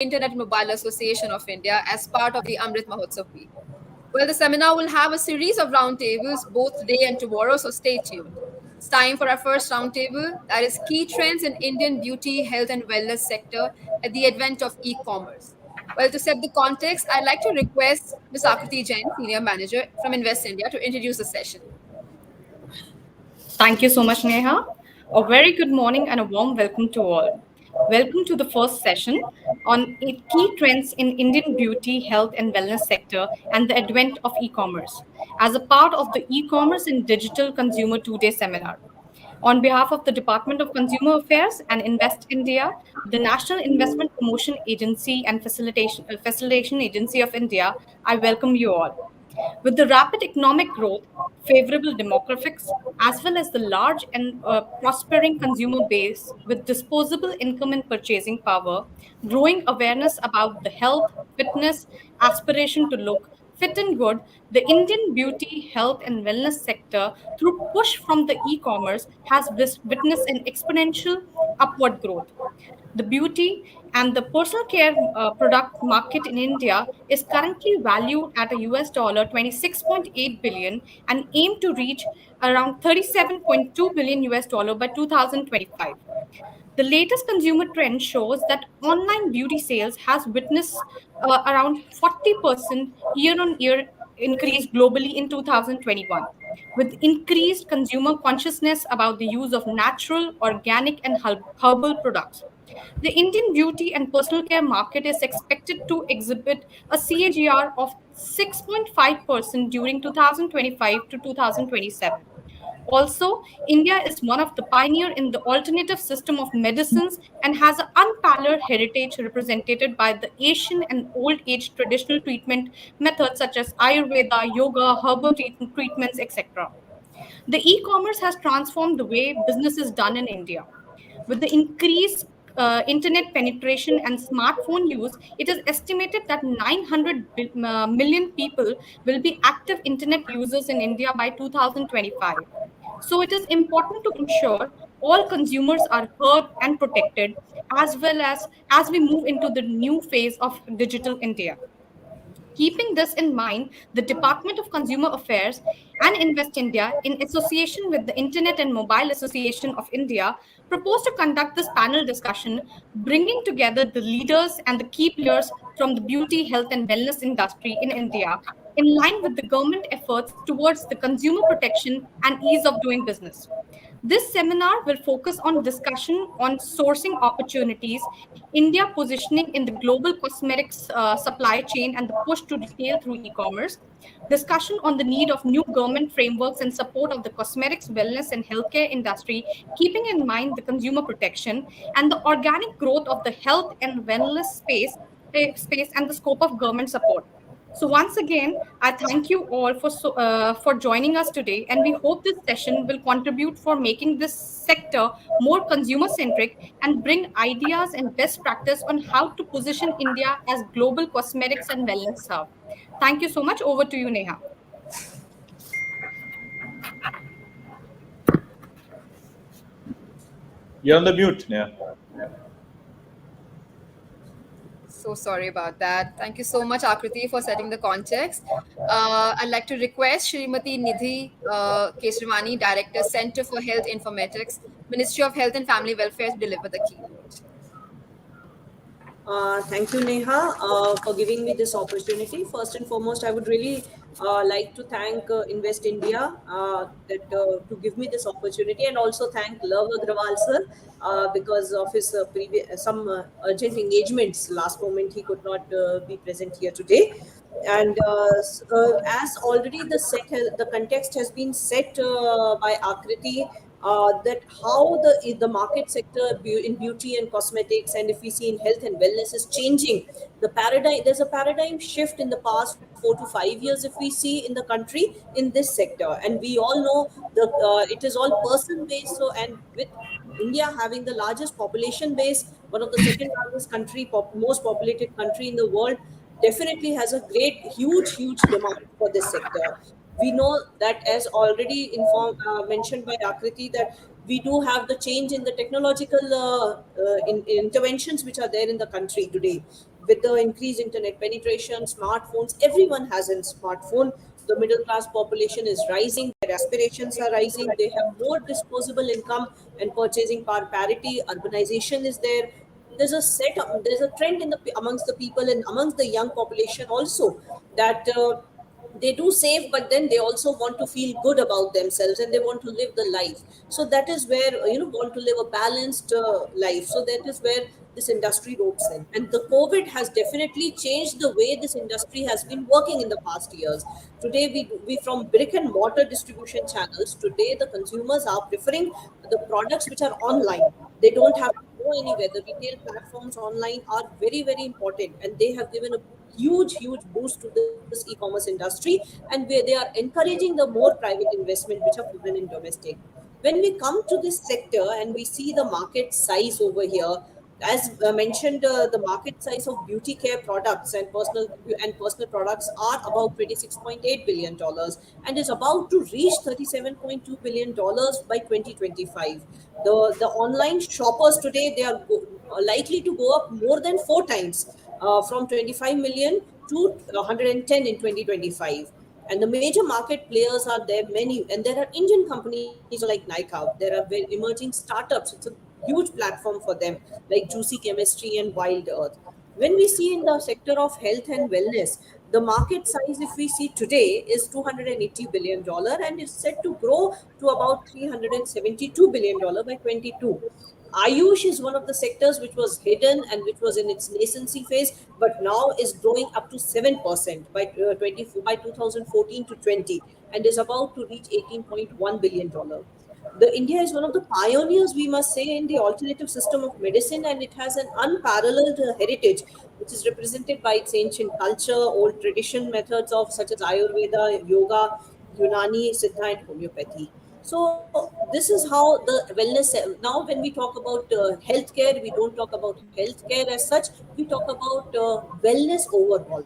Internet and Mobile Association of India as part of the Amrit Mahotsav week. Well, the seminar will have a series of roundtables both today and tomorrow, so stay tuned. It's time for our first roundtable, that is key trends in Indian beauty, health, and wellness sector at the advent of e-commerce. Well, to set the context, I'd like to request Ms. Akriti Jain, Senior Manager from Invest India, to introduce the session. Thank you so much, Neha. A very good morning and a warm welcome to all. Welcome to the first session on key trends in Indian beauty, health, and wellness sector and the advent of e-commerce as a part of the e-commerce and digital consumer two-day seminar. On behalf of the Department of Consumer Affairs and Invest India, the National Investment Promotion Agency and Facilitation Agency of India, I welcome you all. With the rapid economic growth, favorable demographics, as well as the large and prospering consumer base with disposable income and purchasing power, growing awareness about the health, fitness, aspiration to look fit and good, the Indian beauty, health, and wellness sector, through push from the e-commerce, has witnessed an exponential upward growth. The beauty and the personal care product market in India is currently valued at a US dollar 26.8 billion and aim to reach around 37.2 billion US dollar by 2025. The latest consumer trend shows that online beauty sales has witnessed around 40% year-on-year increase globally in 2021, with increased consumer consciousness about the use of natural, organic, and herbal products. The Indian beauty and personal care market is expected to exhibit a CAGR of 6.5% during 2025 to 2027. Also, India is one of the pioneer in the alternative system of medicines and has an unparalleled heritage represented by the Asian and old age traditional treatment methods such as Ayurveda, yoga, herbal treatments, etc. The e-commerce has transformed the way business is done in India. With the increased internet penetration and smartphone use, it is estimated that 900 million people will be active internet users in India by 2025. So it is important to ensure all consumers are heard and protected as we move into the new phase of digital India. Keeping this in mind, the Department of Consumer Affairs and Invest India, in association with the Internet and Mobile Association of India, proposed to conduct this panel discussion, bringing together the leaders and the key players from the beauty, health, and wellness industry in India, in line with the government efforts towards the consumer protection and ease of doing business. This seminar will focus on discussion on sourcing opportunities, India positioning in the global cosmetics supply chain and the push to retail through e-commerce, discussion on the need of new government frameworks and support of the cosmetics, wellness, and healthcare industry, keeping in mind the consumer protection and the organic growth of the health and wellness space and the scope of government support. So once again, I thank you all for joining us today, and we hope this session will contribute for making this sector more consumer centric and bring ideas and best practice on how to position India as global cosmetics and wellness hub. Thank you so much. Over to you, Neha. You're on the mute, yeah. So sorry about that. Thank you so much, Akriti, for setting the context. I'd like to request Shrimati Nidhi Kesravani, Director, Center for Health Informatics, Ministry of Health and Family Welfare, to deliver the keynote. Thank you, Neha, for giving me this opportunity. First and foremost, I would really like to thank Invest India to give me this opportunity, and also thank Love Agrawal sir because of his previous some urgent engagements. Last moment, he could not be present here today. And as already the context has been set by Akriti, that how the market sector in beauty and cosmetics, and if we see in health and wellness, is changing. There's a paradigm shift in the past 4 to 5 years, if we see in the country, in this sector. And we all know it is all person based. So, and with India having the largest population base, one of the second largest country, most populated country in the world, definitely has a huge demand for this sector. We know that, as already mentioned by Akriti, that we do have the change in the technological interventions which are there in the country today. with the increased internet penetration, smartphones, everyone has a smartphone. The middle class population is rising, their aspirations are rising, they have more disposable income and purchasing power parity, urbanization is there. There's a trend in the amongst the people and amongst the young population also, that they do save, but then they also want to feel good about themselves and they want to live the life. So that is where, want to live a balanced life. So that is where this industry ropes in, and the COVID has definitely changed the way this industry has been working in the past years. Today we from brick and mortar distribution channels, today the consumers are preferring the products which are online. They don't have to go anywhere. The retail platforms online are very, very important, and they have given a huge boost to this e-commerce industry, and where they are encouraging the more private investment which are foreign and domestic. When we come to this sector and we see the market size over here, as mentioned, the market size of beauty care products and personal products are about $26.8 billion and is about to reach $37.2 billion by 2025. The online shoppers today, they are likely to go up more than four times, from 25 million to 110 in 2025. And the major market players are there many, and there are Indian companies also like Nykaa. There are very emerging startups. It's a huge platform for them, like Juicy Chemistry and Wild Earth. When we see in the sector of health and wellness, the market size, if we see today, is $280 billion and is set to grow to about $372 billion by 22. Ayush is one of the sectors which was hidden and which was in its nascency phase, but now is growing up to 7% by 2014 to 20, and is about to reach $18.1 billion. The India is one of the pioneers, we must say, in the alternative system of medicine, and it has an unparalleled heritage, which is represented by its ancient culture, old tradition methods of such as Ayurveda, Yoga, Unani, Siddha, and homeopathy. So this is how the wellness. Now, when we talk about healthcare, we don't talk about healthcare as such. We talk about wellness overall,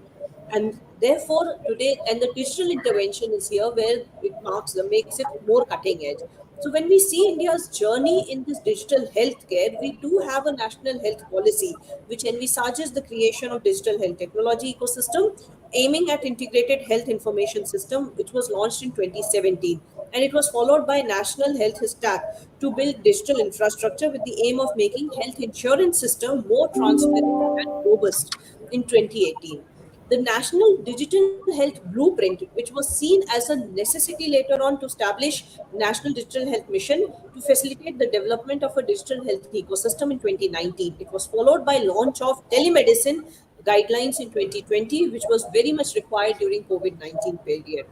and therefore today, and the digital intervention is here where it makes it more cutting edge. So when we see India's journey in this digital healthcare, we do have a national health policy which envisages the creation of digital health technology ecosystem, aiming at integrated health information system, which was launched in 2017, and it was followed by national health stack to build digital infrastructure with the aim of making health insurance system more transparent and robust in 2018. The National Digital Health Blueprint, which was seen as a necessity later on to establish National Digital Health Mission to facilitate the development of a digital health ecosystem in 2019. It was followed by launch of telemedicine guidelines in 2020, which was very much required during COVID-19 period.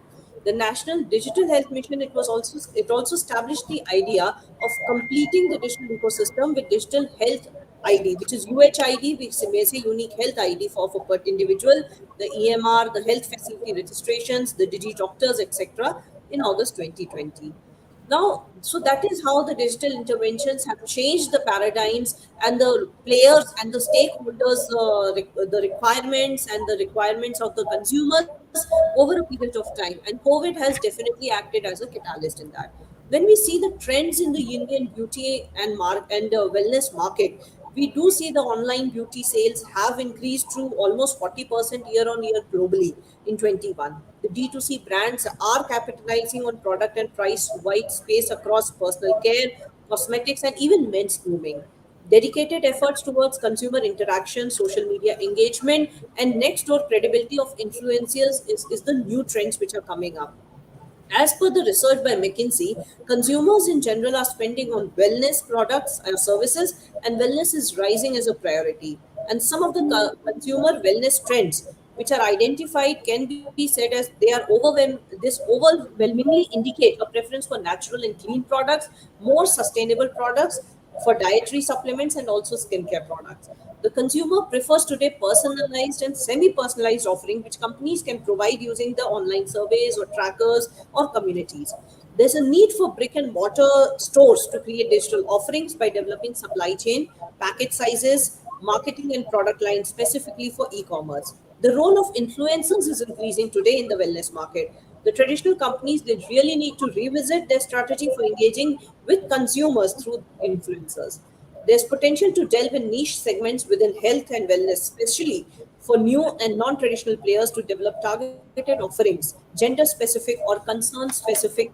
The National Digital Health Mission, it also established the idea of completing the digital ecosystem with digital health ID, which is UHID, which may say unique health ID for per individual, the EMR, the health facility registrations, the digi doctors, etc. in August 2020. Now, so that is how the digital interventions have changed the paradigms, and the players and the stakeholders, the requirements and the requirements of the consumers over a period of time. And COVID has definitely acted as a catalyst in that. When we see the trends in the Indian beauty and wellness market, we do see the online beauty sales have increased to almost 40% year on year globally in 21. The D2C brands are capitalizing on product and price white space across personal care, cosmetics, and even men's grooming. Dedicated efforts towards consumer interaction, social media engagement, and next door credibility of influencers is the new trends which are coming up. As per the research by McKinsey, consumers in general are spending on wellness products and services, and wellness is rising as a priority. And some of the consumer wellness trends which are identified can be said as this overwhelmingly indicate a preference for natural and clean products, more sustainable products, for dietary supplements, and also skincare products. The consumer prefers today personalized and semi-personalized offering which companies can provide using the online surveys or trackers or communities. There's a need for brick and mortar stores to create digital offerings by developing supply chain, package sizes, marketing, and product lines specifically for e-commerce. The role of influencers is increasing today in the wellness market. The traditional companies, they really need to revisit their strategy for engaging with consumers through influencers. There's potential to delve in niche segments within health and wellness, especially for new and non traditional players to develop targeted offerings, gender specific or concern specific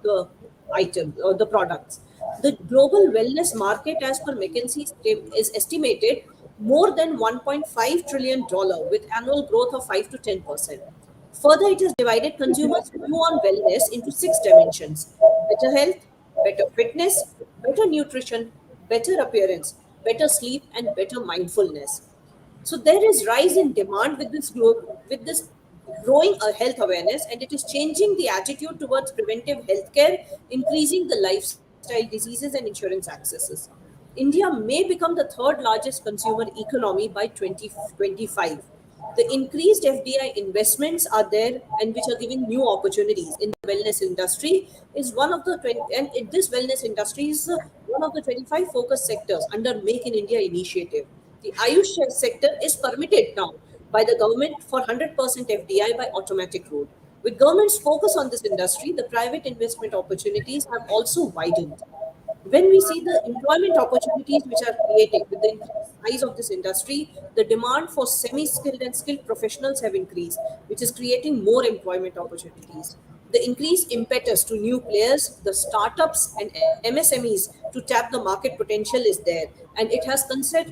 items or the products. The global wellness market, as per McKinsey, is estimated more than $1.5 trillion with annual growth of 5 to 10%. Further, it has divided consumers' view on wellness into six dimensions: better health, better fitness, better nutrition, better appearance, better sleep, and better mindfulness. So there is rise in demand with with this growing health awareness, and it is changing the attitude towards preventive healthcare, increasing the lifestyle diseases and insurance accesses. India may become the third largest consumer economy by 2025. The increased FDI investments are there and which are giving new opportunities in the wellness industry is one of the 20, and this wellness industry is one of the 25 focus sectors under Make in India initiative. The Ayush sector is permitted now by the government for 100% FDI by automatic route. With government's focus on this industry, the private investment opportunities have also widened. When we see the employment opportunities which are creating with the increased size of this industry, the demand for semi-skilled and skilled professionals have increased, which is creating more employment opportunities. The increased impetus to new players, the startups and MSMEs to tap the market potential is there, and it has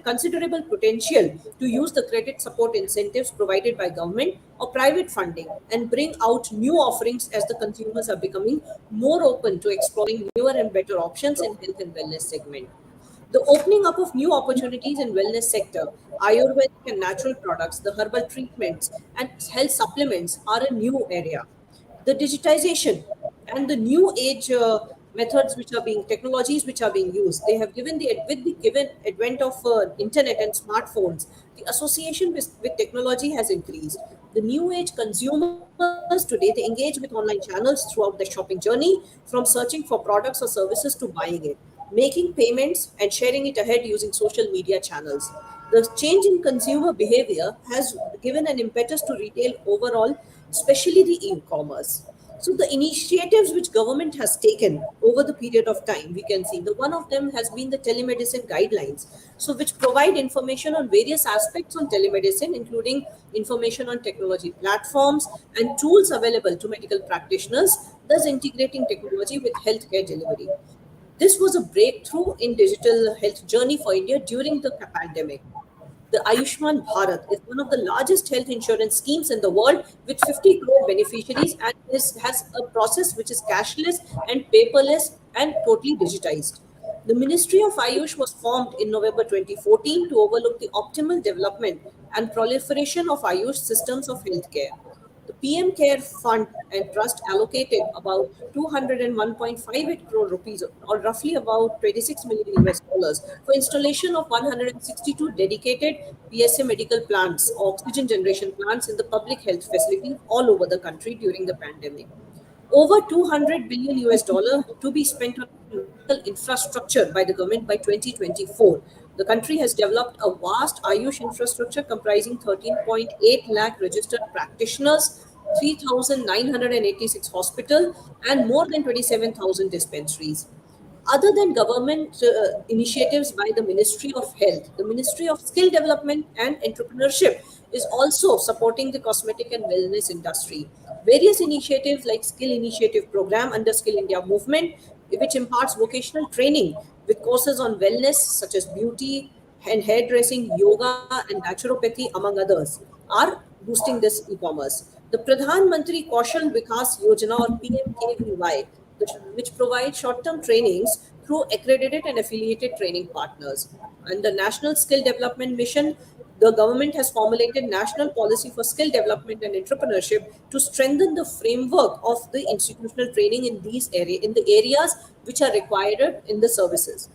considerable potential to use the credit support incentives provided by government or private funding and bring out new offerings as the consumers are becoming more open to exploring newer and better options in health and wellness segment. The opening up of new opportunities in wellness sector, Ayurvedic and natural products, the herbal treatments and health supplements are a new area. The digitization and the new age methods which are being technologies which are being used, they have given the with the given advent of internet and smartphones, the association with technology has increased. The new age consumers today, they engage with online channels throughout the shopping journey, from searching for products or services to buying it, making payments and sharing it ahead using social media channels. The change in consumer behavior has given an impetus to retail overall, especially the e-commerce. So the initiatives which government has taken over the period of time, we can see the one of them has been the telemedicine guidelines. So which provide information on various aspects on telemedicine, including information on technology platforms and tools available to medical practitioners, thus integrating technology with healthcare delivery. This was a breakthrough in digital health journey for India during the pandemic. The Ayushman Bharat is one of the largest health insurance schemes in the world with 50 crore beneficiaries, and this has a process which is cashless and paperless and totally digitized. The Ministry of Ayush was formed in November 2014 to overlook the optimal development and proliferation of Ayush systems of healthcare. The PM Care Fund and Trust allocated about 201.58 crore rupees, or roughly about 26 million US dollars, for installation of 162 dedicated PSA medical plants, oxygen generation plants in the public health facilities all over the country during the pandemic. Over 200 billion US dollar to be spent on medical infrastructure by the government by 2024. The country has developed a vast Ayush infrastructure comprising 13.8 lakh registered practitioners, 3,986 hospitals, and more than 27,000 dispensaries. Other than government initiatives by the Ministry of Health, the Ministry of Skill Development and Entrepreneurship is also supporting the cosmetic and wellness industry. Various initiatives like Skill Initiative Program under Skill India Movement, which imparts vocational training with courses on wellness such as beauty and hairdressing, yoga, and naturopathy, among others, are boosting this e-commerce. The Pradhan Mantri Kaushal Vikas Yojana or PMKVY, which provides short-term trainings through accredited and affiliated training partners. And the National Skill Development Mission, the government has formulated national policy for skill development and entrepreneurship to strengthen the framework of the institutional training in in the areas which are required in the services.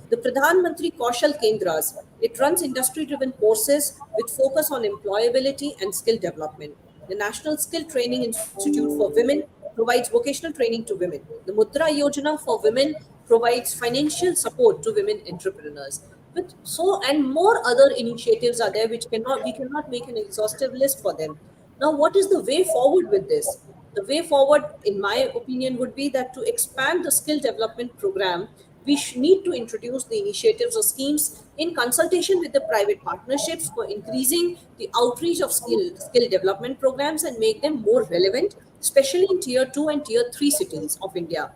The Pradhan Mantri Kaushal Kendras, it runs industry-driven courses with focus on employability and skill development. The National Skill Training Institute for Women provides vocational training to women. The Mudra Yojana for women provides financial support to women entrepreneurs. With so and more other initiatives are there which cannot we cannot make an exhaustive list for them. Now, what is the way forward with this? The way forward, in my opinion, would be that to expand the skill development program need to introduce the initiatives or schemes in consultation with the private partnerships for increasing the outreach of skill development programs and make them more relevant, especially in tier 2 and tier 3 cities of India.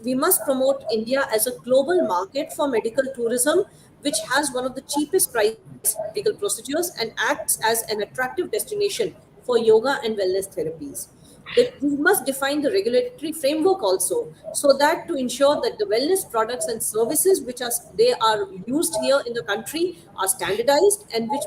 We must promote India as a global market for medical tourism, which has one of the cheapest priced medical procedures and acts as an attractive destination for yoga and wellness therapies. That we must define the regulatory framework also, so that to ensure that the wellness products and services which are used here in the country are standardized, and which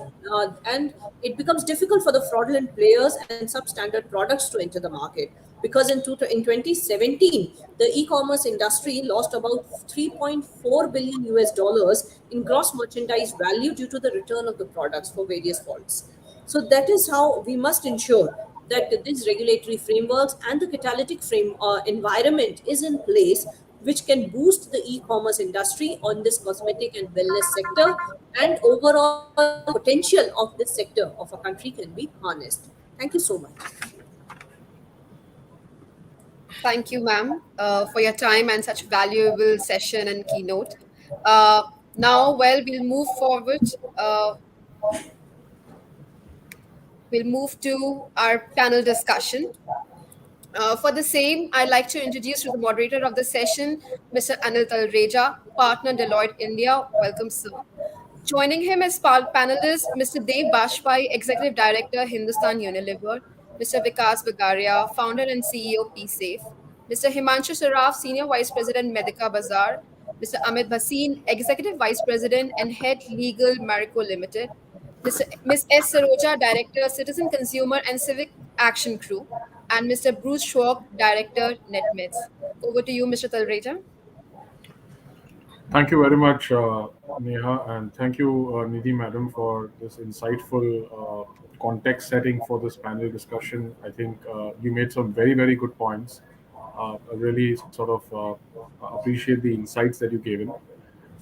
and it becomes difficult for the fraudulent players and substandard products to enter the market, because in 2017 the e-commerce industry lost about 3.4 billion US dollars in gross merchandise value due to the return of the products for various faults. So that is how we must ensure that these regulatory frameworks and the catalytic environment is in place, which can boost the e-commerce industry on this cosmetic and wellness sector, and overall the potential of this sector of a country can be harnessed. Thank you so much. Thank you, ma'am, for your time and such valuable session and keynote. Uh, Now, well, we'll move forward. We'll move to our panel discussion. For the same, I'd like to introduce to the moderator of the session, Mr. Anil Talreja, partner Deloitte India. Welcome, sir. Joining him as panelists, Mr. Dev Bajpai, Executive Director, Hindustan Unilever, Mr. Vikas Bagaria, Founder and CEO, PSafe, Mr. Himanshu Saraf, Senior Vice President, Medica Bazaar, Mr. Amit Bhasin, Executive Vice President and Head Legal, Marico Limited, Ms. S. Saroja, Director, Citizen Consumer and Civic Action Crew, and Mr. Bruce Schwab, Director, NetMeds. Over to you, Mr. Talreja. Thank you very much, Neha, and thank you, Nidhi Madam, for this insightful context setting for this panel discussion. I think you made some very, very good points. I really sort of appreciate the insights that you gave in.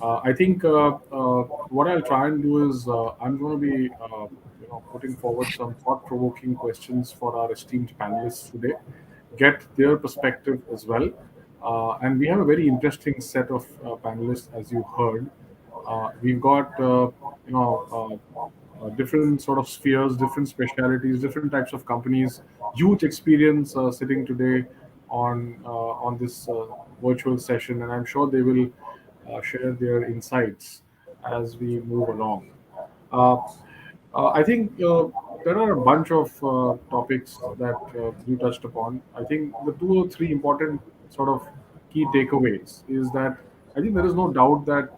I think what I'll try and do is I'm going to be putting forward some thought-provoking questions for our esteemed panelists today, get their perspective as well. And we have a very interesting set of panelists, as you heard. We've got different sort of spheres, different specialities, different types of companies, huge experience sitting today on this virtual session, and I'm sure they will share their insights as we move along. Uh, I think there are a bunch of topics that you touched upon. I think the two or three important sort of key takeaways is that I think there is no doubt that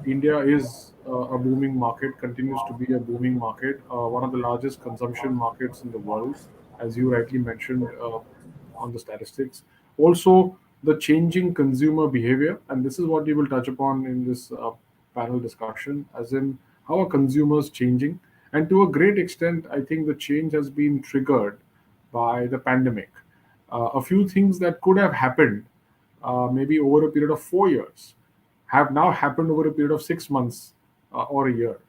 India is a booming market, continues to be a booming market, one of the largest consumption markets in the world, as you rightly mentioned on the statistics. Also, the changing consumer behavior, and this is what we will touch upon in this panel discussion, as in how are consumers changing. And to a great extent, I think the change has been triggered by the pandemic. A few things that could have happened maybe over a period of 4 years have now happened over a period of 6 months or a year,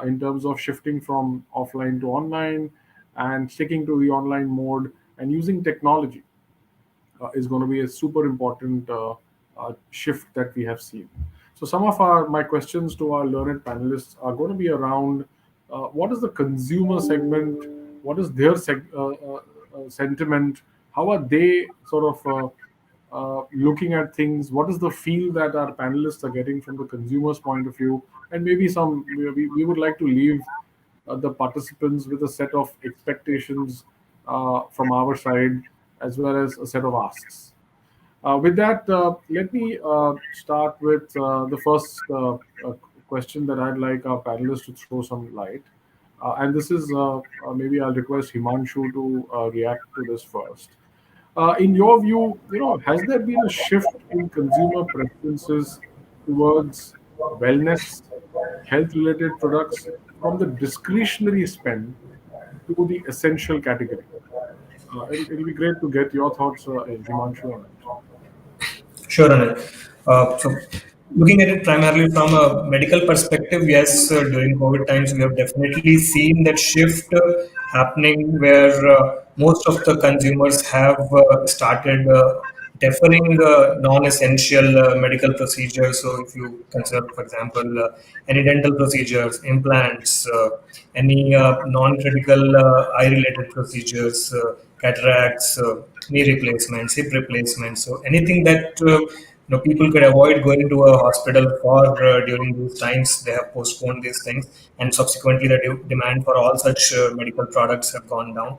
in terms of shifting from offline to online and sticking to the online mode and using technology is going to be a super important shift that we have seen. So some of my questions to our learned panelists are going to be around what is the consumer segment, what is their sentiment, how are they sort of looking at things, what is the feel that our panelists are getting from the consumer's point of view, and maybe we would like to leave the participants with a set of expectations from our side, as well as a set of asks. With that, let me start with the first question that I'd like our panelists to throw some light. And this is maybe I'll request Himanshu to react to this first. In your view, has there been a shift in consumer preferences towards wellness, health-related products from the discretionary spend to the essential category? It'll be great to get your thoughts, Himanshu, on it. Sure, Anil. So, looking at it primarily from a medical perspective, yes, during COVID times, we have definitely seen that shift happening where most of the consumers have started deferring non-essential medical procedures. So, if you consider, for example, any dental procedures, implants, any non-critical eye-related procedures, cataracts, knee replacements, hip replacements, so anything that people could avoid going to a hospital for during these times, they have postponed these things, and subsequently the demand for all such medical products have gone down.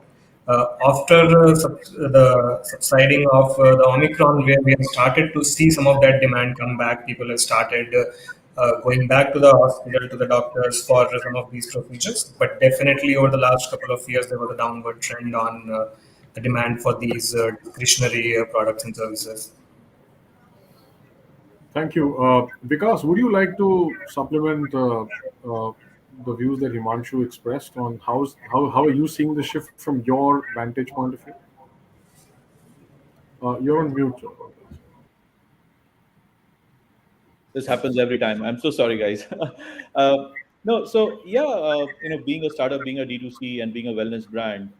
After the subsiding of the Omicron wave, we have started to see some of that demand come back. People have started going back to the hospital, to the doctors for some of these procedures. But definitely over the last couple of years, there was a downward trend on the demand for these discretionary products and services. Thank you. Vikas, would you like to supplement the views that Himanshu expressed on how are you seeing the shift from your vantage point of view? You're on mute. This happens every time. I'm so sorry, guys. No, so yeah, being a startup, being a D2C, and being a wellness brand,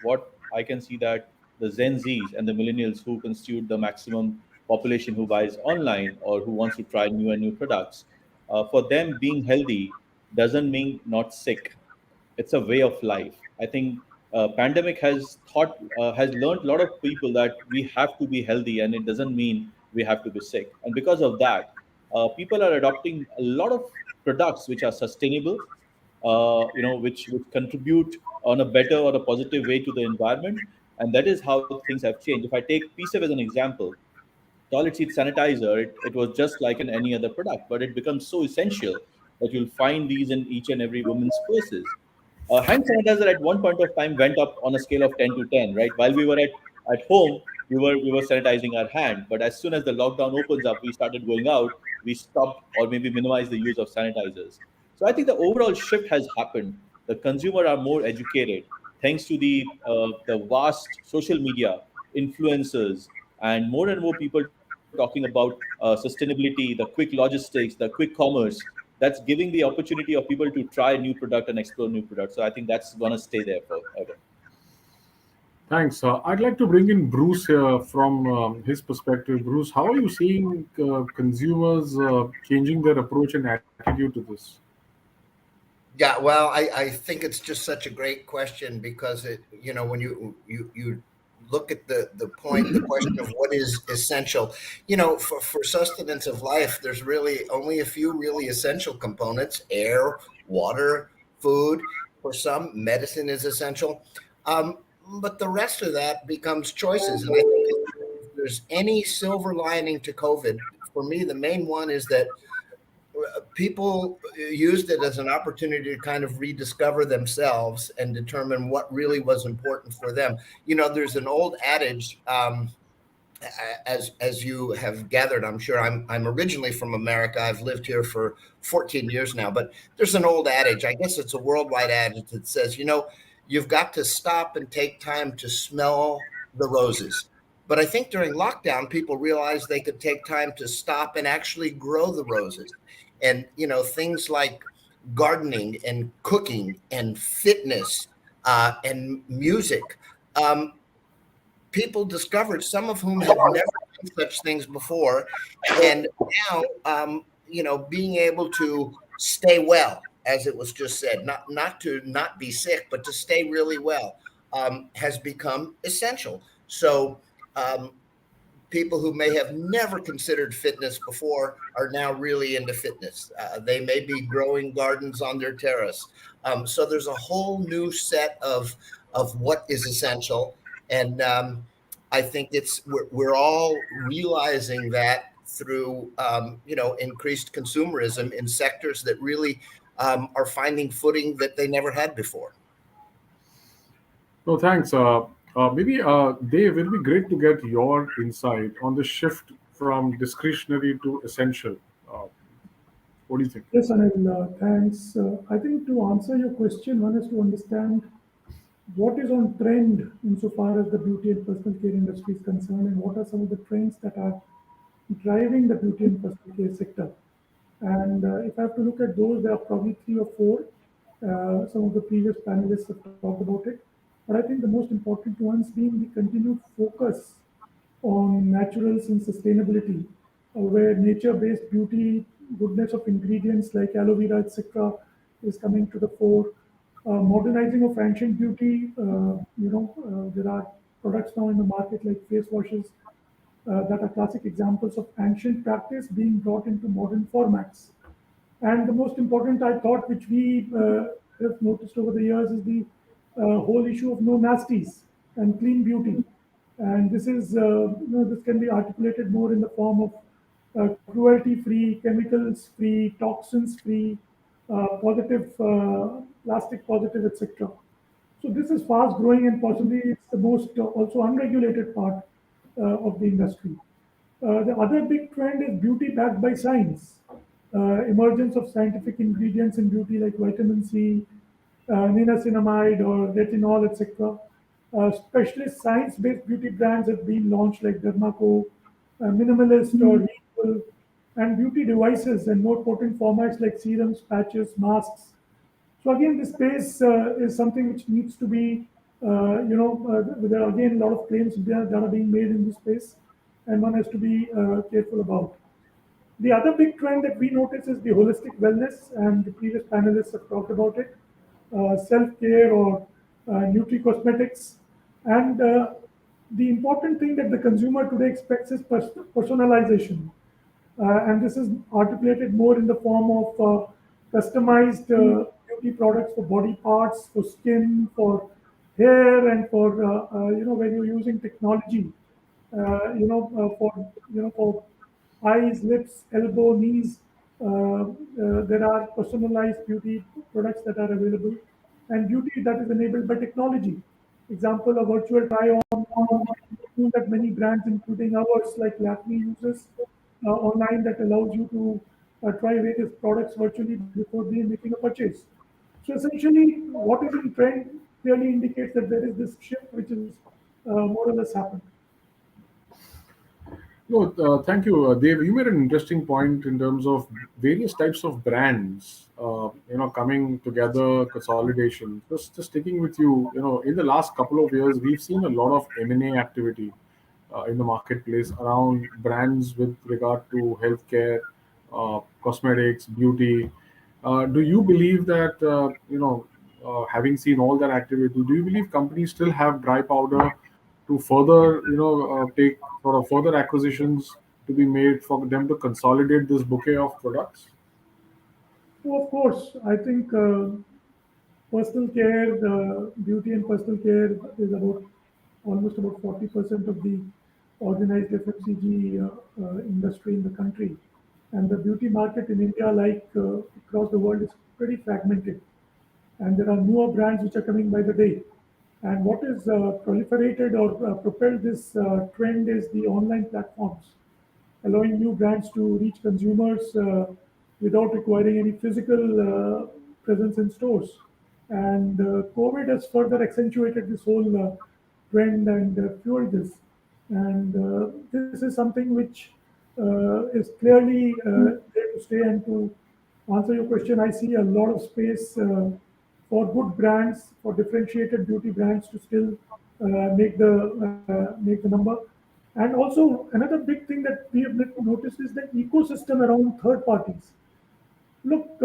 what I can see that the Gen Zs and the millennials who constitute the maximum population who buys online or who wants to try new and new products, for them being healthy doesn't mean not sick. It's a way of life. I think pandemic has learned a lot of people that we have to be healthy, and it doesn't mean we have to be sick. And because of that, people are adopting a lot of products which are sustainable, which contribute on a better or a positive way to the environment, and that is how things have changed. If I take PSEV as an example, toilet seat sanitizer, it was just like in any other product, but it becomes so essential that you'll find these in each and every woman's purses. Hand sanitizer at one point of time went up on a scale of 10 to 10, right? While we were at home, we were sanitizing our hand. But as soon as the lockdown opens up, we started going out, we stopped or maybe minimized the use of sanitizers. So I think the overall shift has happened. The consumer are more educated thanks to the vast social media influencers and more people talking about sustainability, the quick logistics, the quick commerce. That's giving the opportunity of people to try new product and explore new products. So I think that's gonna stay there forever. Thanks. I'd like to bring in Bruce here from his perspective. Bruce, how are you seeing consumers changing their approach and attitude to this? Yeah, well, I think it's just such a great question because when you look at the point, the question of what is essential, for sustenance of life, there's really only a few really essential components: air, water, food. For some, medicine is essential. But the rest of that becomes choices. And I think if there's any silver lining to COVID, for me, the main one is that people used it as an opportunity to kind of rediscover themselves and determine what really was important for them. There's an old adage, as you have gathered, I'm sure. I'm originally from America. I've lived here for 14 years now, but there's an old adage. I guess it's a worldwide adage that says, you've got to stop and take time to smell the roses. But I think during lockdown, people realized they could take time to stop and actually grow the roses. And, things like gardening and cooking and fitness and music. People discovered, some of whom had never done such things before. And now, being able to stay well, as it was just said, not to not be sick, but to stay really well, has become essential. So people who may have never considered fitness before are now really into fitness. They may be growing gardens on their terrace. So there's a whole new set of what is essential. And I think we're all realizing that through increased consumerism in sectors that really are finding footing that they never had before. No, thanks. Maybe, Dave, it'll be great to get your insight on the shift from discretionary to essential. Uh, what do you think? Yes, Anil, thanks. I think to answer your question, one is to understand what is on trend insofar as the beauty and personal care industry is concerned, and what are some of the trends that are driving the beauty and personal care sector. And if I have to look at those, there are probably three or four. Some of the previous panelists have talked about it. But I think the most important ones being the continued focus on naturals and sustainability, where nature-based beauty, goodness of ingredients like aloe vera, etc., is coming to the fore. Modernizing of ancient beauty, there are products now in the market like face washes that are classic examples of ancient practice being brought into modern formats. And the most important, I thought, which we have noticed over the years, is the whole issue of no nasties and clean beauty. And this can be articulated more in the form of cruelty-free, chemicals-free, toxins-free, positive, plastic positive, etc. So this is fast growing and possibly it's the most also unregulated part of the industry. The other big trend is beauty backed by science. Emergence of scientific ingredients in beauty like vitamin C, niacinamide or retinol, etc. Specialist science-based beauty brands have been launched like Dermaco, Minimalist or Healful, and beauty devices and more potent formats like serums, patches, masks. So again, this space is something which needs to be, there are again a lot of claims that are being made in this space, and one has to be careful about. The other big trend that we notice is the holistic wellness, and the previous panelists have talked about it, self-care or nutri-cosmetics. And the important thing that the consumer today expects is personalization. And this is articulated more in the form of customized beauty products for body parts, for skin, for hair, and for when you're using technology, for eyes, lips, elbow, knees. There are personalized beauty products that are available, and beauty that is enabled by technology. Example, a virtual try-on tool that many brands, including ours, like Lakme, uses online that allows you to try various products virtually before making a purchase. So essentially, what is in trend clearly indicates that there is this shift which is more or less happened. No, thank you, Dave. You made an interesting point in terms of various types of brands, coming together, consolidation. Just sticking with you, in the last couple of years, we've seen a lot of M&A activity in the marketplace around brands with regard to healthcare, cosmetics, beauty. Do you believe that, having seen all that activity, do you believe companies still have dry powder to further, take sort of further acquisitions to be made for them to consolidate this bouquet of products? So of course, I think personal care, beauty and personal care is about almost about 40% of the organized FMCG industry in the country. And the beauty market in India, like across the world, is pretty fragmented. And there are newer brands which are coming by the day. And what is proliferated or propelled this trend is the online platforms, allowing new brands to reach consumers without requiring any physical presence in stores. And COVID has further accentuated this whole trend and fueled this. And this is something which is clearly there to stay. And to answer your question, I see a lot of space for good brands, for differentiated beauty brands to still make the number. And also, another big thing that we have noticed is the ecosystem around third parties. Look,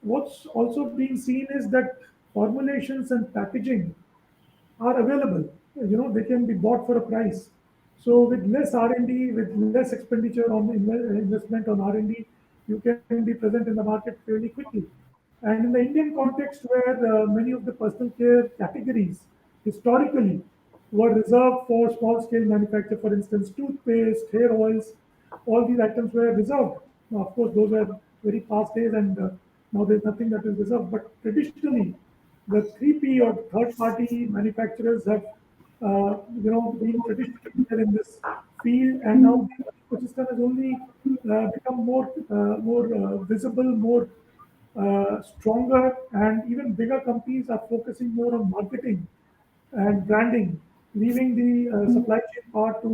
what's also being seen is that formulations and packaging are available. They can be bought for a price. So with less R&D, with less expenditure on investment on R&D, you can be present in the market fairly quickly. And in the Indian context, where many of the personal care categories historically were reserved for small scale manufacture, for instance, toothpaste, hair oils, all these items were reserved. Now, of course, those were very past days, and now there's nothing that is reserved. But traditionally, the 3P or third party manufacturers have been traditionally there in this field, and now the ecosystem has only become more visible, more stronger, and even bigger companies are focusing more on marketing and branding, leaving the supply chain part to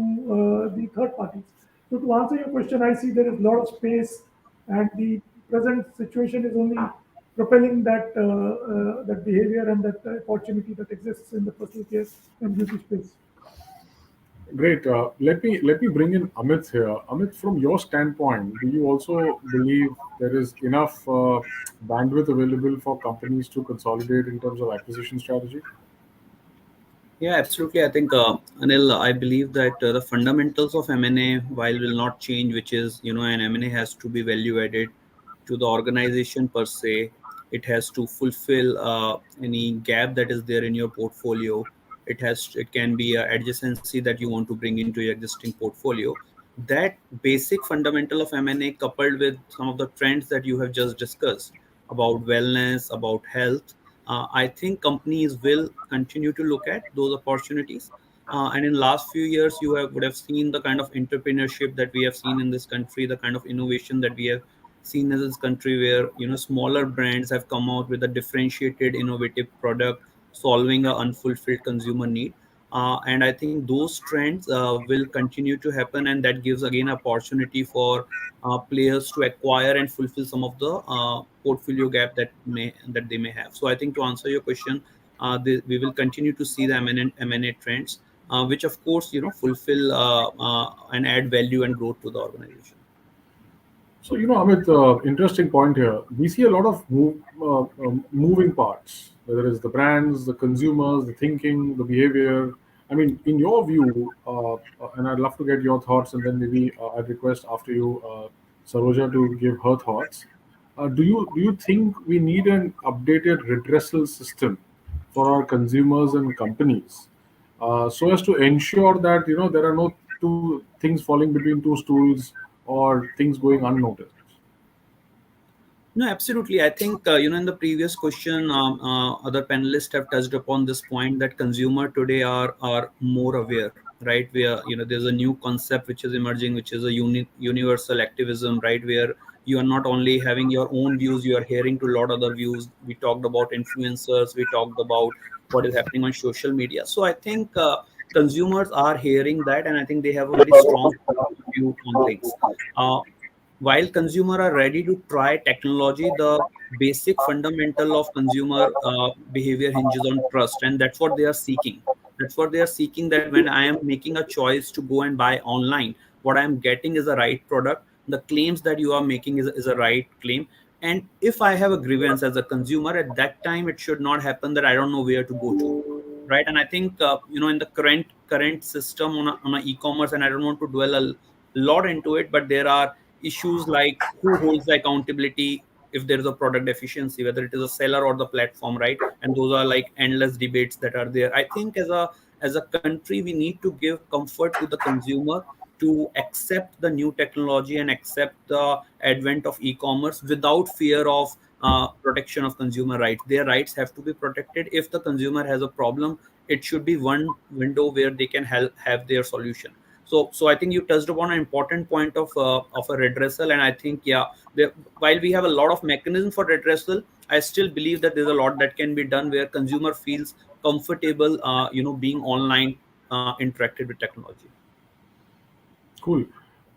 the third parties. So to answer your question, I see there is a lot of space, and the present situation is only propelling that behavior and that opportunity that exists in the personal care and beauty space. Great. Let me bring in Amit here. Amit, from your standpoint, do you also believe there is enough bandwidth available for companies to consolidate in terms of acquisition strategy? Yeah, absolutely. I think, Anil, I believe that the fundamentals of M&A, while will not change, which is, an M&A has to be value added to the organization per se. It has to fulfill any gap that is there in your portfolio. It can be a adjacency that you want to bring into your existing portfolio. That basic fundamental of M&A, coupled with some of the trends that you have just discussed about wellness, about health, I think companies will continue to look at those opportunities. And in last few years, would have seen the kind of entrepreneurship that we have seen in this country, the kind of innovation that we have seen in this country, where smaller brands have come out with a differentiated, innovative product, solving a unfulfilled consumer need. And I think those trends will continue to happen, and that gives again opportunity for players to acquire and fulfill some of the portfolio gap that they may have. So I think, to answer your question, we will continue to see the M&A trends, which of course fulfill and add value and growth to the organization. So, Amit, interesting point here. We see a lot of moving parts, whether it's the brands, the consumers, the thinking, the behavior. I mean, in your view, and I'd love to get your thoughts, and then maybe I'd request after you, Saroja, to give her thoughts. Do you think we need an updated redressal system for our consumers and companies, so as to ensure that there are no two things falling between two stools or things going unnoticed? No, absolutely. I think in the previous question, other panelists have touched upon this point that consumer today are more aware, right? Where there's a new concept which is emerging, which is a universal activism, right? Where you are not only having your own views, you are hearing to a lot other views. We talked about influencers, we talked about what is happening on social media. So I think consumers are hearing that, and I think they have a very strong view on things. Uh, while consumer are ready to try technology, the basic fundamental of consumer behavior hinges on trust, and that's what they are seeking. That's what they are seeking, that when I am making a choice to go and buy online, what I am getting is a right product. The claims that you are making is a right claim. And if I have a grievance as a consumer, at that time it should not happen that I don't know where to go to, right? And I think in the current system on a e-commerce, and I don't want to dwell a lot into it, but there are issues like who holds the accountability if there is a product deficiency, whether it is a seller or the platform, right? And those are like endless debates that are there. I think as a country, we need to give comfort to the consumer to accept the new technology and accept the advent of e-commerce without fear of protection of consumer rights. Their rights have to be protected. If the consumer has a problem, it should be one window where they can have their solution. So I think you touched upon an important point of a redressal, and I think, yeah, while we have a lot of mechanism for redressal, I still believe that there's a lot that can be done where consumer feels comfortable, being online, interacted with technology. Cool.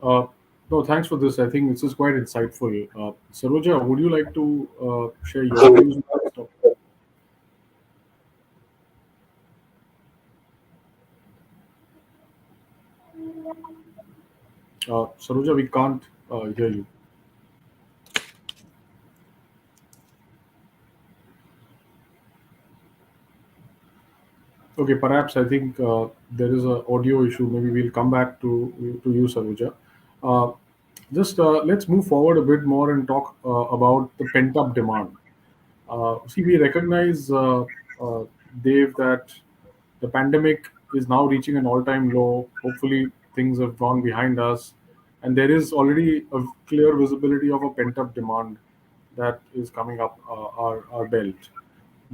Uh, no, thanks for this. I think this is quite insightful. Saroja, would you like to share your views on this topic? Saroja, we can't hear you. Okay, perhaps I think there is a audio issue. Maybe we'll come back to you, Saroja. Uh, just let's move forward a bit more and talk about the pent up demand. See, we recognize, Dave, that the pandemic is now reaching an all-time low. Hopefully, things have gone behind us, and there is already a clear visibility of a pent-up demand that is coming up our belt.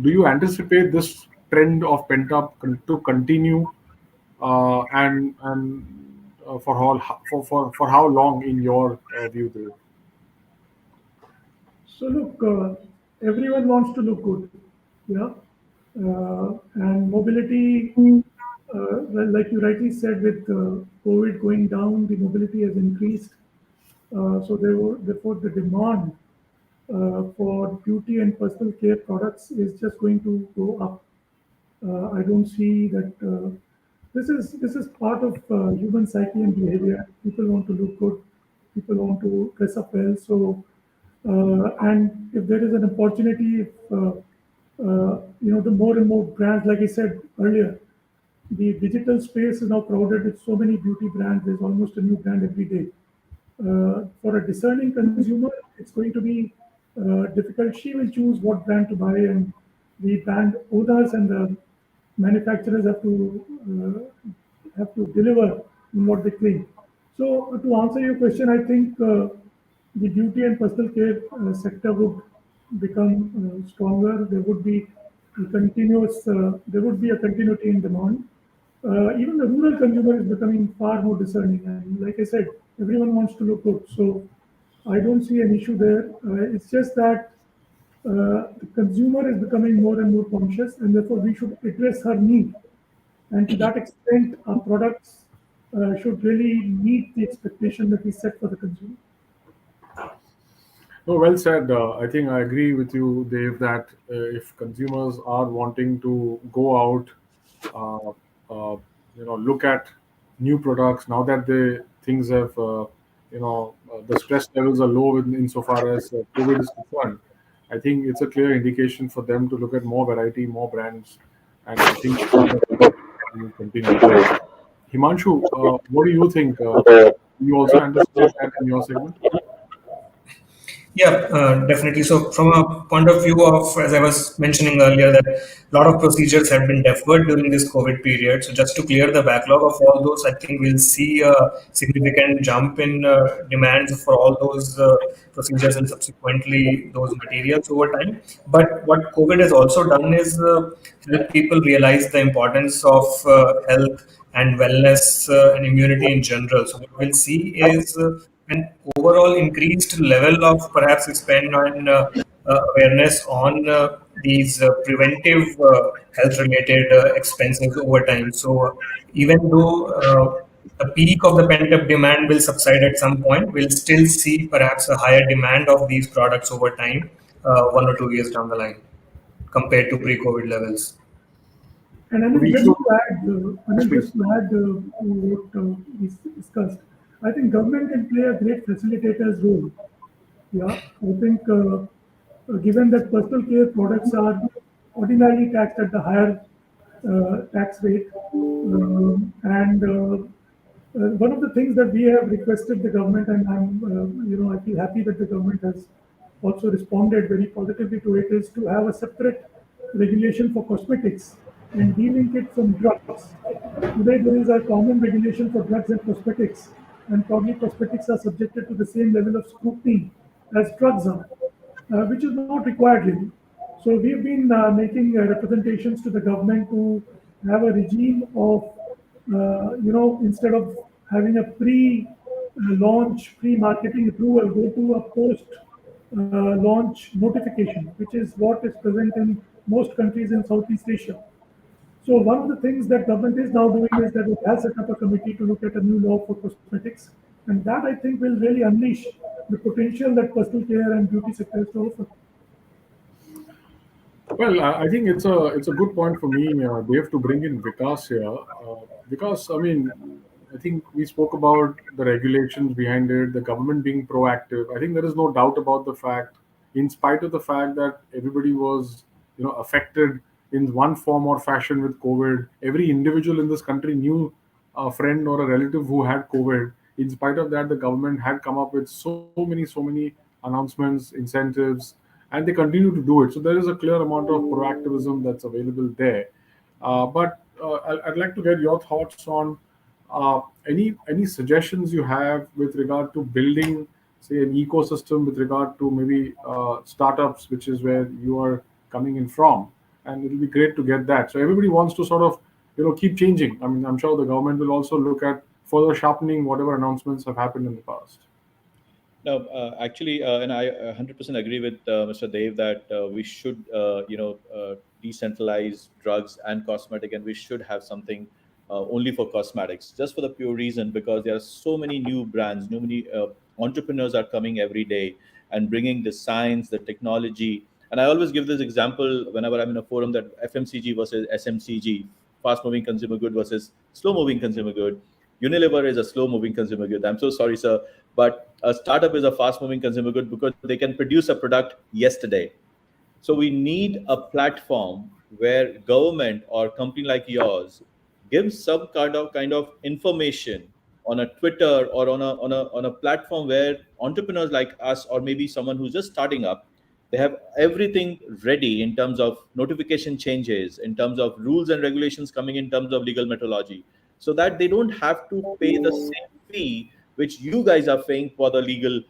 Do you anticipate this trend of pent-up to continue, and for how long, in your view, Dave? So look, everyone wants to look good, yeah, and mobility. Well, like you rightly said, with COVID going down, the mobility has increased. Therefore, the demand for beauty and personal care products is just going to go up. I don't see that This is part of human psyche and behavior. People want to look good. People want to dress up well. So, and if there is an opportunity, if the more and more brands, like I said earlier, the digital space is now crowded with so many beauty brands. There's almost a new brand every day. For a discerning consumer, it's going to be difficult. She will choose what brand to buy, and the brand owners and the manufacturers have to deliver in what they claim. So, to answer your question, I think the beauty and personal care sector would become stronger. There would be a continuity in demand. Even the rural consumer is becoming far more discerning, and like I said, everyone wants to look good. So I don't see an issue there. It's just that the consumer is becoming more and more conscious, and therefore we should address her need. And to that extent, our products should really meet the expectation that we set for the consumer. No, well said. I think I agree with you, Dave, that if consumers are wanting to go out, uh, look at new products now that the things have, the stress levels are low insofar as COVID is concerned. I think it's a clear indication for them to look at more variety, more brands, and I think that will continue. Himanshu, what do you think? You also anticipate that in your segment? Yeah, definitely. So, from a point of view of, as I was mentioning earlier, that a lot of procedures have been deferred during this COVID period. So, just to clear the backlog of all those, I think we'll see a significant jump in demands for all those procedures and subsequently those materials over time. But what COVID has also done is help people realize the importance of health and wellness and immunity in general. So, what we'll see is an overall increased level of perhaps spend on awareness on these preventive health related expenses over time. So even though the peak of the pent up demand will subside at some point, we'll still see perhaps a higher demand of these products over time, 1 or 2 years down the line compared to pre COVID levels. And So Anil, we just should, to add, yes, Anil, just please. to add to what we discussed, I think government can play a great facilitator's role. Yeah, I think given that personal care products are ordinarily taxed at the higher tax rate, and one of the things that we have requested the government, and I feel happy that the government has also responded very positively to it, is to have a separate regulation for cosmetics and de-link it from drugs. Today, there is a common regulation for drugs and cosmetics, and probably cosmetics are subjected to the same level of scrutiny as drugs are, which is not required really. So we've been making representations to the government to have a regime of, instead of having a pre-launch, pre-marketing approval, go to a post-launch notification, which is what is present in most countries in Southeast Asia. So one of the things that government is now doing is that it has set up a committee to look at a new law for cosmetics, and that I think will really unleash the potential that personal care and beauty sector has to offer. Well, I think it's a good point for me, Dave, to bring in Vikas here, because I mean, I think we spoke about the regulations behind it, the government being proactive. I think there is no doubt about the fact, in spite of the fact that everybody was, affected in one form or fashion with COVID. Every individual in this country knew a friend or a relative who had COVID. In spite of that, the government had come up with so many announcements, incentives, and they continue to do it. So there is a clear amount of proactivism that's available there. But I'd like to get your thoughts on any suggestions you have with regard to building, say, an ecosystem with regard to maybe startups, which is where you are coming in from, and it'll be great to get that. So everybody wants to sort of keep changing. I mean, I'm sure the government will also look at further sharpening whatever announcements have happened in the past. No, actually, and I 100% agree with Mr. Dev that we should, decentralize drugs and cosmetic, and we should have something only for cosmetics, just for the pure reason because there are so many new brands, so many entrepreneurs are coming every day and bringing the science, the technology. And I always give this example whenever I'm in a forum that FMCG versus SMCG. fast moving consumer good versus slow moving consumer good. Unilever is a slow moving consumer good. I'm so sorry, sir, but a startup is a fast moving consumer good because they can produce a product yesterday. So we need a platform where government or company like yours gives some kind of information on a Twitter or on a platform where entrepreneurs like us or maybe someone who's just starting up, they have everything ready in terms of notification changes, in terms of rules and regulations coming in terms of legal methodology, so that they don't have to pay the same fee which you guys are paying for the legal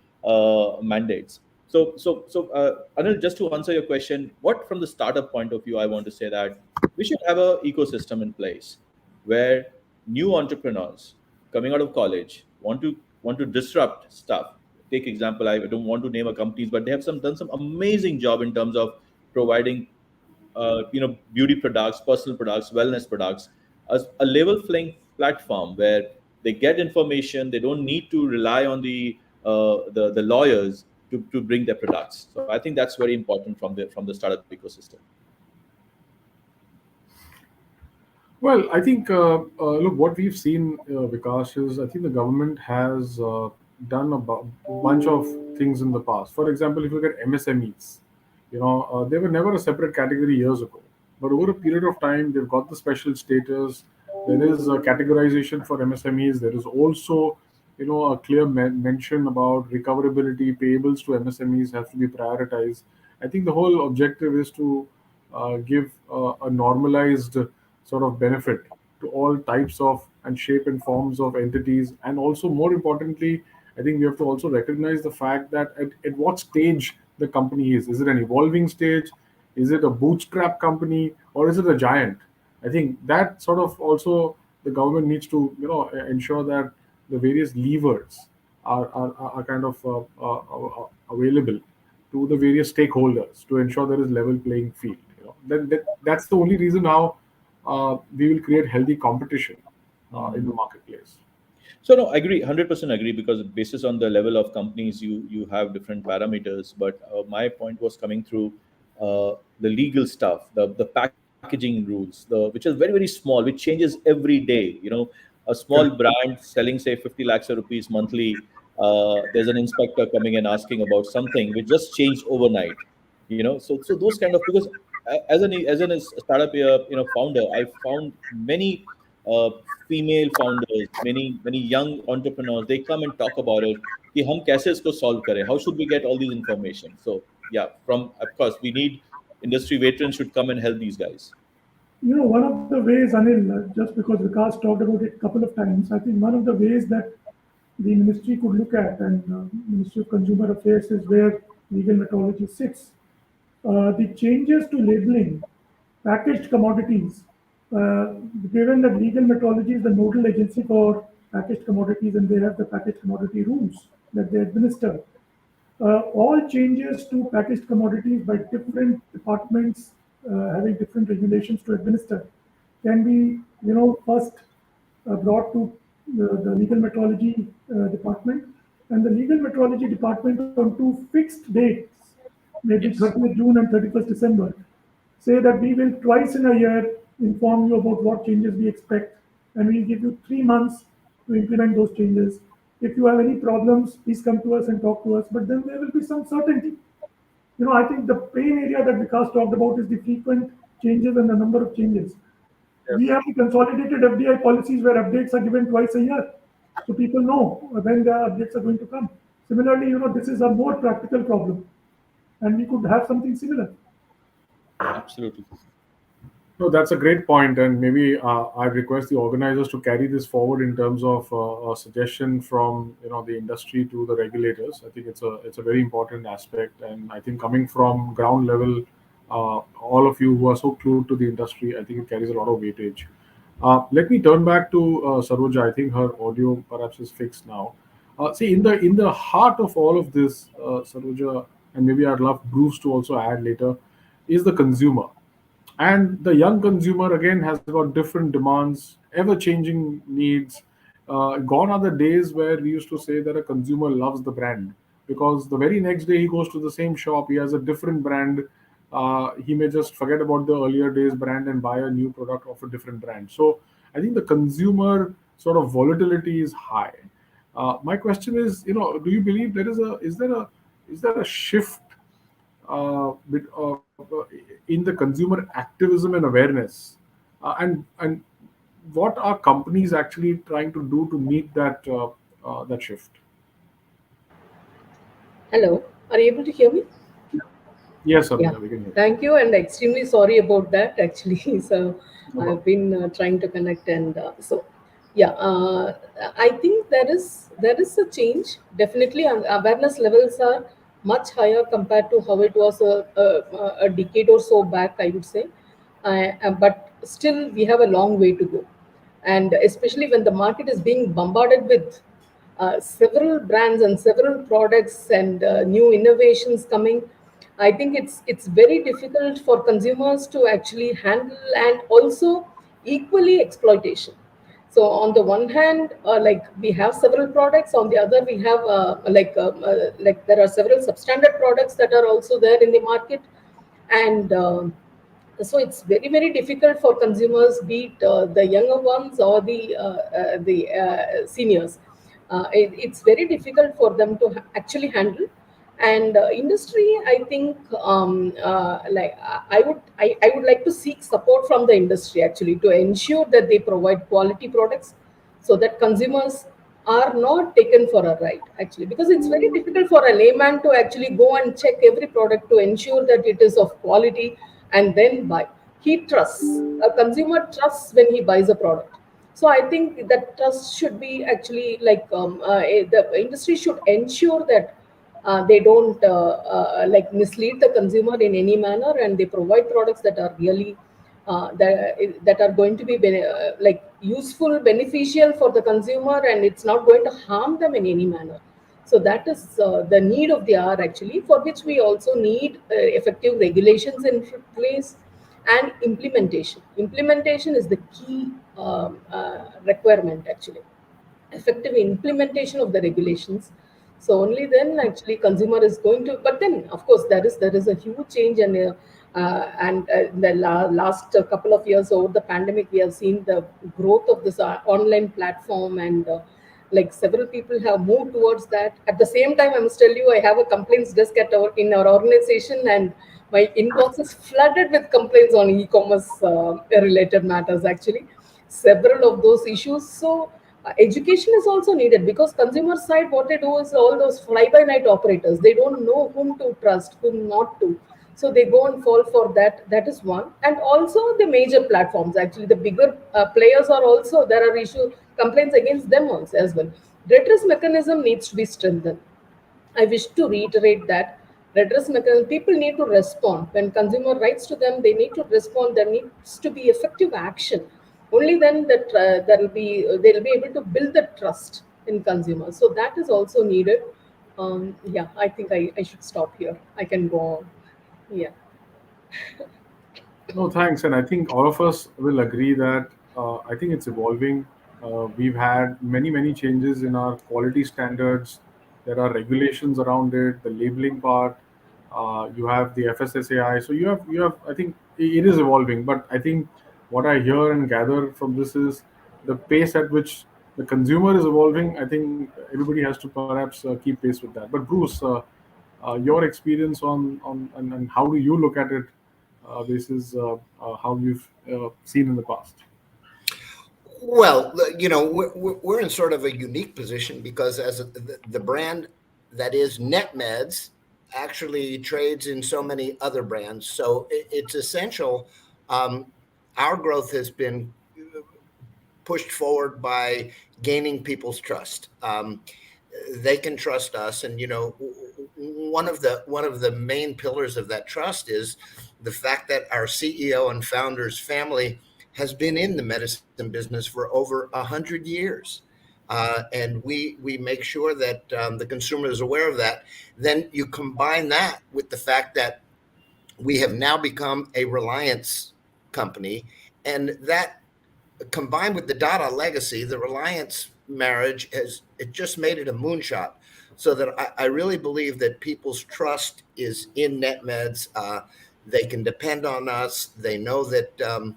mandates. Anil, just to answer your question, what from the startup point of view, I want to say that we should have a ecosystem in place where new entrepreneurs coming out of college want to disrupt stuff. Take example, I don't want to name a companies, but they have done some amazing job in terms of providing beauty products, personal products, wellness products, a level playing platform where they get information. They don't need to rely on the lawyers to bring their products. So I think that's very important from the startup ecosystem. Well, I think, look, what we've seen, Vikas, is I think the government has done bunch of things in the past. For example, if you look at MSMEs, they were never a separate category years ago. But over a period of time, they've got the special status. There is a categorization for MSMEs. There is also, a clear mention about recoverability, payables to MSMEs have to be prioritized. I think the whole objective is to give a normalized sort of benefit to all types of and shape and forms of entities. And also, more importantly, I think we have to also recognize the fact that at what stage the company is. Is it an evolving stage? Is it a bootstrap company, or is it a giant? I think that sort of also the government needs to ensure that the various levers are kind of available to the various stakeholders to ensure there is level playing field. That's the only reason how we will create healthy competition in the marketplace. So no, I agree, 100% agree, because basis on the level of companies, you have different parameters. But my point was coming through the legal stuff, the packaging rules, which is very very small, which changes every day. A small Correct. brand selling say 50 lakhs of rupees monthly. There's an inspector coming and asking about something which just changed overnight. So those kind of, because as an startup founder, I found many uh, female founders, many young entrepreneurs, they come and talk about it कि हम कैसे इसको solve करें, how should we get all these information. So yeah, from of course we need industry veterans should come and help these guys. One of the ways, Anil, just because Vikas talked about it a couple of times, I think one of the ways that the ministry could look at, and Ministry of Consumer Affairs is where legal metrology sits. The changes to labeling packaged commodities, uh, given that legal metrology is the nodal agency for packaged commodities and they have the packaged commodity rules that they administer, all changes to packaged commodities by different departments having different regulations to administer can be, first brought to the legal metrology department, and the legal metrology department on two fixed dates, maybe Yes. 30th June and 31st December, say that we will twice in a year inform you about what changes we expect, and we'll give you 3 months to implement those changes. If you have any problems, please come to us and talk to us, but then there will be some certainty. I think the pain area that Vikas talked about is the frequent changes and the number of changes. We Yes. have the consolidated FDI policies where updates are given twice a year. So people know when the updates are going to come. Similarly, this is a more practical problem and we could have something similar. Absolutely. No, that's a great point, and maybe I request the organizers to carry this forward in terms of a suggestion from the industry to the regulators. I think it's a very important aspect, and I think coming from ground level, all of you who are so close to the industry, I think it carries a lot of weightage. Let me turn back to Saroja. I think her audio perhaps is fixed now. See, in the heart of all of this, Saroja, and maybe I'd love Bruce to also add later, is the consumer. And the young consumer again has got different demands, ever changing needs. Gone are the days where we used to say that a consumer loves the brand because the very next day he goes to the same shop, he has a different brand he may just forget about the earlier days brand and buy a new product of a different brand. So I think the consumer sort of volatility is high. My question is, do you believe is there a shift in the consumer activism and awareness, and what are companies actually trying to do to meet that shift? Hello, are you able to hear me? Yes, Yeah, Abhinav, we can hear. thank you, and extremely sorry about that actually. So, No I've problem. been trying to connect, and yeah, I think there is a change. Definitely, awareness levels are much higher compared to how it was a decade or so back, I would say. But still, we have a long way to go, and especially when the market is being bombarded with several brands and several products and new innovations coming. I think it's very difficult for consumers to actually handle, and also equally exploitation. So on the one hand, like we have several products. On the other, we have like there are several substandard products that are also there in the market, and so it's very difficult for consumers, be it the younger ones or the seniors. It's very difficult for them to actually handle. And industry, I think, like I would like to seek support from the industry actually to ensure that they provide quality products, so that consumers are not taken for a ride actually, because it's very difficult for a layman to actually go and check every product to ensure that it is of quality and then buy. He trusts, a consumer trusts when he buys a product. So I think that trust should be actually like the industry should ensure that they don't like mislead the consumer in any manner, and they provide products that are really that are going to be like useful, beneficial for the consumer, and it's not going to harm them in any manner. So that is the need of the hour actually, for which we also need effective regulations in place, and implementation is the key requirement actually, effective implementation of the regulations. So only then actually consumer is going to. But then of course there is a huge change, and in the last couple of years over the pandemic, we have seen the growth of this online platform, and like several people have moved towards that. At the same time, I must tell you, I have a complaints desk at our in our organization, and my inbox is flooded with complaints on e-commerce related matters actually, several of those issues. So education is also needed, because consumer side, what they do is all those fly by night operators, they don't know whom to trust, whom not to. So they go and fall for that. That is one. And also the major platforms, actually the bigger players are also, there are issue complaints against them also as well. Redress mechanism needs to be strengthened. I wish to reiterate that redress mechanism, people need to respond. When consumer writes to them, they need to respond. There needs to be effective action. Only then that they'll be able to build the trust in consumers. So that is also needed. Yeah, I think I should stop here. I can go on. Yeah. No, thanks. And I think all of us will agree that I think it's evolving. We've had many changes in our quality standards. There are regulations around it, the labeling part. You have the FSSAI. So you have. I think it is evolving. But I think what I hear and gather from this is the pace at which the consumer is evolving. I think everybody has to perhaps keep pace with that. But Bruce, your experience and how do you look at it? This is how you've seen in the past. Well, we're in sort of a unique position because the brand that is NetMeds actually trades in so many other brands. So it's essential. Um, our growth has been pushed forward by gaining people's trust. They can trust us, and one of the main pillars of that trust is the fact that our CEO and founder's family has been in the medicine business for over 100 years. And we make sure that the consumer is aware of that. Then you combine that with the fact that we have now become a reliance company, and that combined with the Dada legacy, the Reliance marriage has it just made it a moonshot. So that I really believe that people's trust is in NetMeds. They can depend on us. They know that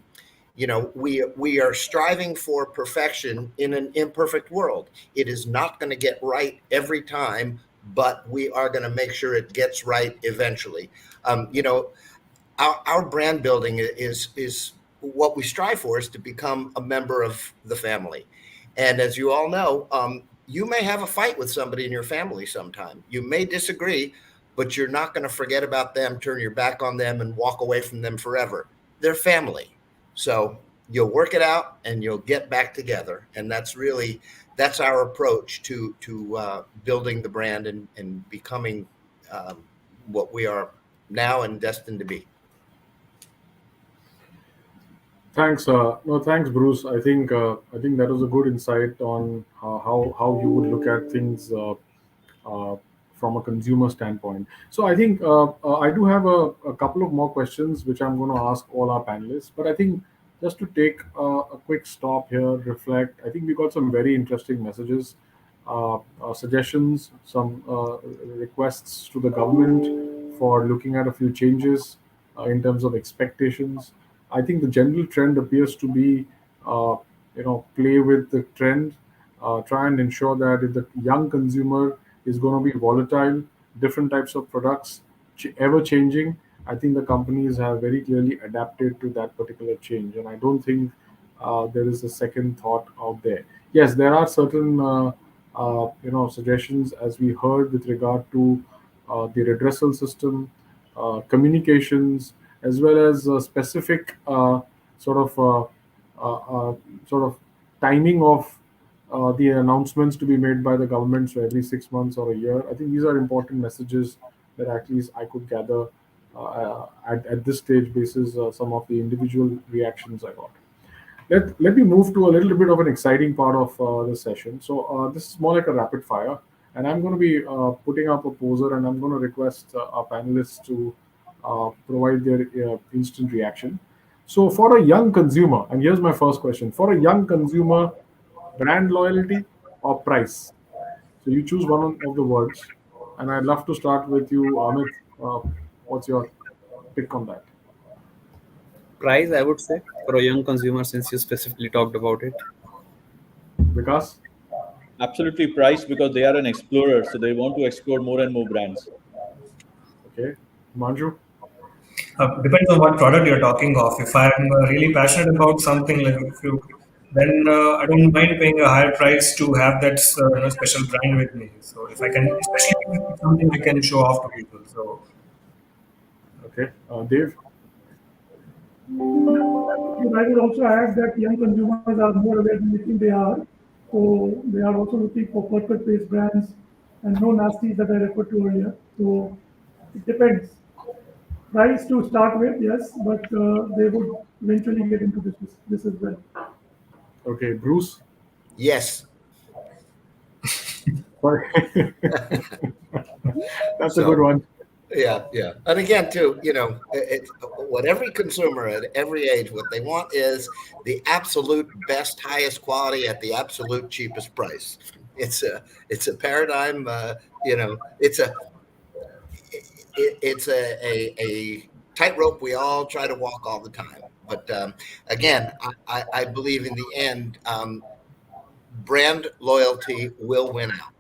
we are striving for perfection in an imperfect world. It is not going to get right every time, but we are going to make sure it gets right eventually. Our brand building is what we strive for, is to become a member of the family. And as you all know, you may have a fight with somebody in your family sometime. You may disagree, but you're not going to forget about them, turn your back on them, and walk away from them forever. They're family. So you'll work it out and you'll get back together. And that's our approach to building the brand and becoming what we are now and destined to be. Thanks. No, thanks, Bruce. I think that was a good insight on how you would look at things uh, from a consumer standpoint. So I think I do have a couple of more questions which I'm going to ask all our panelists. But I think just to take a quick stop here, reflect. I think we got some very interesting messages, suggestions, some requests to the government for looking at a few changes in terms of expectations. I think the general trend appears to be, play with the trend, try and ensure that if the young consumer is going to be volatile, different types of products, ever changing, I think the companies have very clearly adapted to that particular change, and I don't think there is a second thought out there. Yes, there are certain suggestions, as we heard, with regard to the redressal system, communications, as well as specific sort of sort of timing of the announcements to be made by the government, so every 6 months or a year. I think these are important messages that at least I could gather at this stage basis some of the individual reactions I got. Let me move to a little bit of an exciting part of the session. So this is more like a rapid fire, and I'm going to be putting up a poser, and I'm going to request our panelists to provide their instant reaction. So for a young consumer, and here's my first question: for a young consumer, brand loyalty or price? So you choose one of the words, and I'd love to start with you, Amit. What's your pick on that? Price, I would say, for a young consumer, since you specifically talked about it. Because Absolutely price, because they are an explorer, so they want to explore more and more brands. okay, Manju. Depends on what product you're talking of. If I'm really passionate about something, like if you, then I don't mind paying a higher price to have that special brand with me. So if I can, especially if it's something I can show off to people. So Okay, Dave. And I would also add that young consumers are more aware than we think they are. So they are also looking for purpose-based brands and no nasties that I referred to earlier. So it depends. Price to start with, yes, but they would eventually get into this as well. Okay, Bruce. Yes. Sorry. That's a good So one. yeah. And again, too, it's what every consumer at every age, what they want is the absolute best, highest quality at the absolute cheapest price. It's a paradigm. It's a tightrope we all try to walk all the time. But again, I believe in the end, brand loyalty will win out.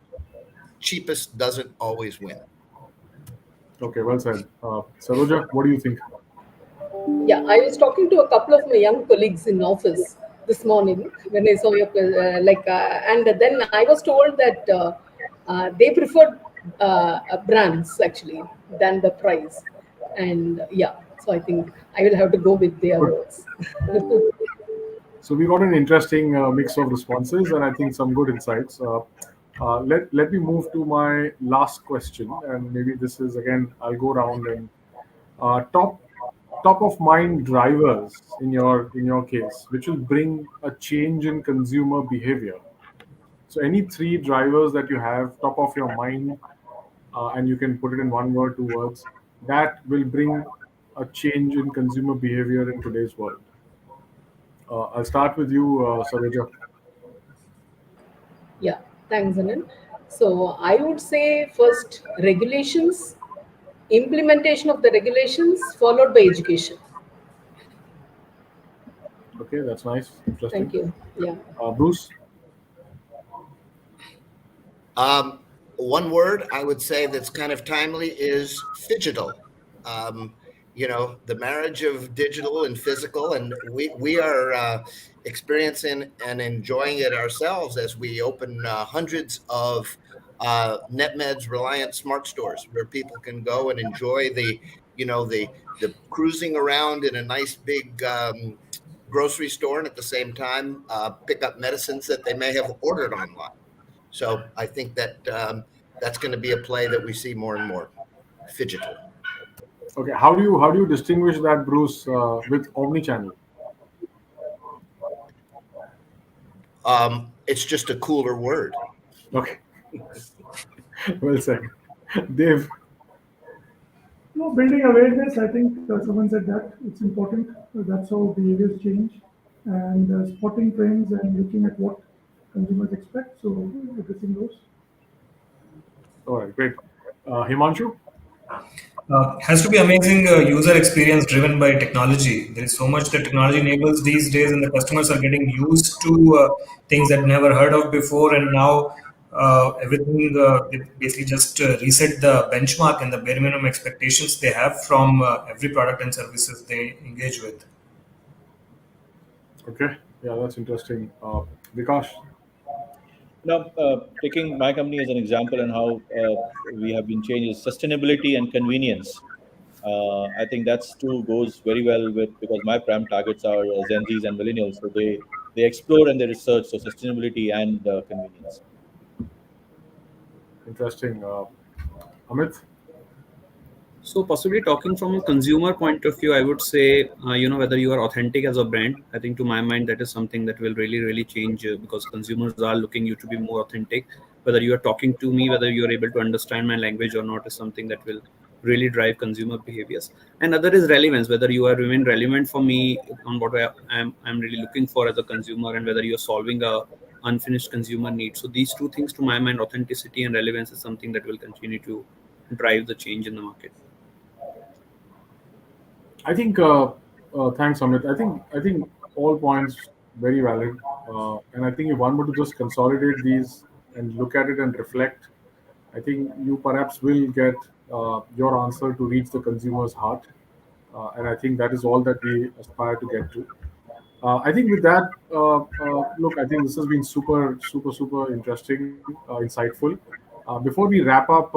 Cheapest doesn't always win. Okay, well said. Saroja, what do you think? Yeah, I was talking to a couple of my young colleagues in office this morning when I saw your and then I was told that they preferred brands actually than the price, and yeah, so I think I will have to go with their Good. words. So we got an interesting mix of responses, and I think some good insights. Let me move to my last question, and maybe this is again I'll go around and top of mind drivers in your case, which will bring a change in consumer behavior. So any three drivers that you have top of your mind, and you can put it in one word, two words, that will bring a change in consumer behavior in today's world. I'll start with you, Saroja. Yeah, thanks, Anand. So I would say first regulations, implementation of the regulations followed by education. Okay, that's nice, interesting. Thank you. Yeah. Bruce. Um, One word I would say that's kind of timely is phygital. Um, the marriage of digital and physical, and we are experiencing and enjoying it ourselves as we open hundreds of NetMeds Reliant smart stores where people can go and enjoy the cruising around in a nice big grocery store, and at the same time pick up medicines that they may have ordered online. So I think that that's going to be a play that we see more and more. Phygital. Okay, how do you distinguish that, Bruce, with omni-channel? It's just a cooler word. Okay, well said. Dave. No, building awareness, I think someone said that it's important. That's how behaviors change. And spotting trends and looking at what consumers expect. So addressing those. All right, great. Himanshu. Has to be amazing user experience driven by technology. There is so much that technology enables these days, and the customers are getting used to things that never heard of before. And now everything they basically just reset the benchmark and the bare minimum expectations they have from every product and services they engage with. Okay, yeah, that's interesting. Vikash. Now, taking my company as an example and how we have been changed is sustainability and convenience. I think that's too goes very well with because my prime targets are Gen Zs and millennials, so they explore and they research so sustainability and convenience. Interesting. Amit. So possibly talking from a consumer point of view, I would say, whether you are authentic as a brand. I think to my mind, that is something that will really, really change because consumers are looking you to be more authentic. Whether you are talking to me, whether you are able to understand my language or not, is something that will really drive consumer behaviors. And other is relevance, whether you are remain relevant for me on what I'm really looking for as a consumer, and whether you are solving a unfinished consumer need. So these two things, to my mind, authenticity and relevance, is something that will continue to drive the change in the market. I think thanks, Amit. I think all points very valid, and I think if one were to just consolidate these and look at it and reflect, I think you perhaps will get your answer to reach the consumer's heart, and I think that is all that we aspire to get to. I think with that, look, I think this has been super, super, super interesting, insightful. Before we wrap up,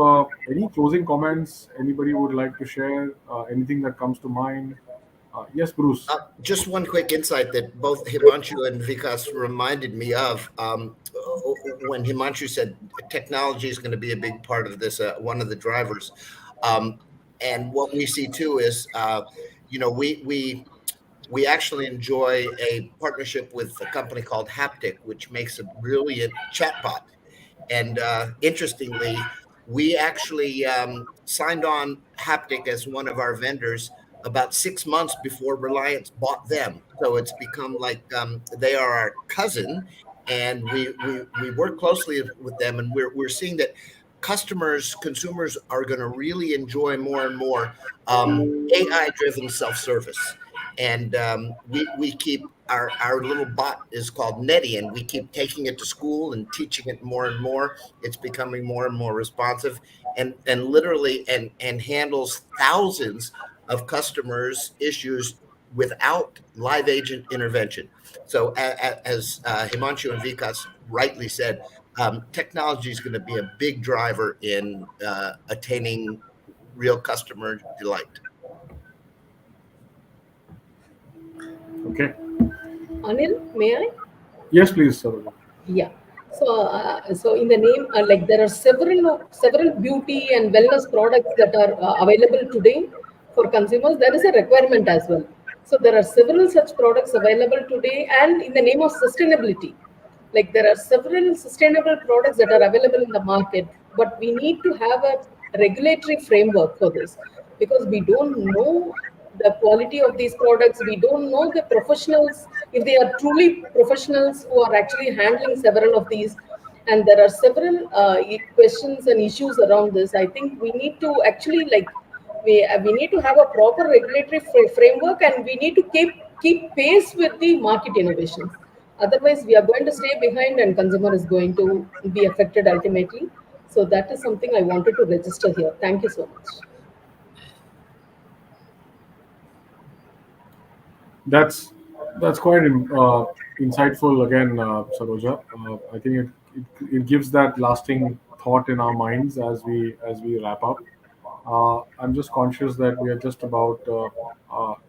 any closing comments anybody would like to share? Anything that comes to mind? Yes, Bruce. Just one quick insight that both Himanshu and Vikas reminded me of when Himanshu said technology is going to be a big part of this, one of the drivers. And what we see too is, we actually enjoy a partnership with a company called Haptic, which makes a brilliant chatbot. And interestingly, we actually signed on Haptic as one of our vendors about 6 months before Reliance bought them. So it's become like they are our cousin, and we work closely with them, and we're seeing that consumers are going to really enjoy more and more AI-driven self-service. And we keep our little bot is called Nettie, and we keep taking it to school and teaching it more and more. It's becoming more and more responsive, and literally and handles thousands of customers' issues without live agent intervention. So as Himanshu and Vikas rightly said, technology is going to be a big driver in attaining real customer delight. Okay. Anil, may I? Yes, please, Sarojit. Yeah. So in the name, like there are several beauty and wellness products that are available today for consumers. There is a requirement as well. So there are several such products available today, and in the name of sustainability, like there are several sustainable products that are available in the market, but we need to have a regulatory framework for this because we don't know the quality of these products. We don't know the professionals, if they are truly professionals who are actually handling several of these. And there are several questions and issues around this. I think we need to actually like we need to have a proper regulatory framework, and we need to keep pace with the market innovations. Otherwise, we are going to stay behind, and consumer is going to be affected ultimately. So that is something I wanted to register here. Thank you so much. That's that's quite insightful again, Saroja. I think it gives that lasting thought in our minds as we wrap up. I'm just conscious that we are just about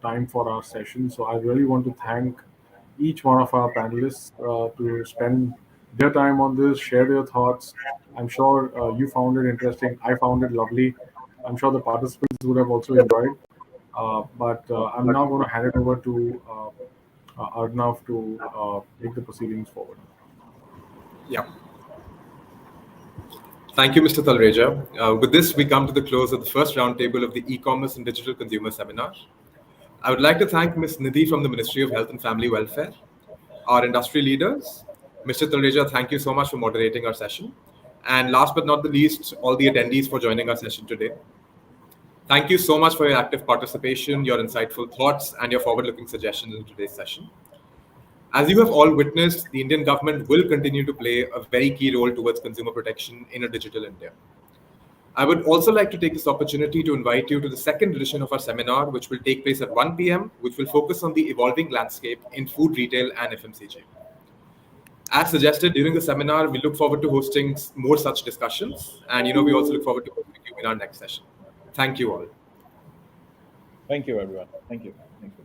time for our session, so I really want to thank each one of our panelists to spend their time on this, share their thoughts. I'm sure you found it interesting. I found it lovely. I'm sure the participants would have also enjoyed. But I'm now going to hand it over to Arnav to take the proceedings forward. Yeah. Thank you, Mr. Talreja. With this, we come to the close of the first roundtable of the E-commerce and Digital Consumer Seminar. I would like to thank Ms. Nidhi from the Ministry of Health and Family Welfare, our industry leaders. Mr. Talreja, thank you so much for moderating our session. And last but not the least, all the attendees for joining our session today. Thank you so much for your active participation, your insightful thoughts, and your forward-looking suggestions in today's session. As you have all witnessed, the Indian government will continue to play a very key role towards consumer protection in a digital India. I would also like to take this opportunity to invite you to the second edition of our seminar, which will take place at 1 p.m., which will focus on the evolving landscape in food retail and FMCG. As suggested during the seminar, we look forward to hosting more such discussions, and we also look forward to hosting you in our next session. Thank you all. Thank you, everyone. Thank you. Thank you.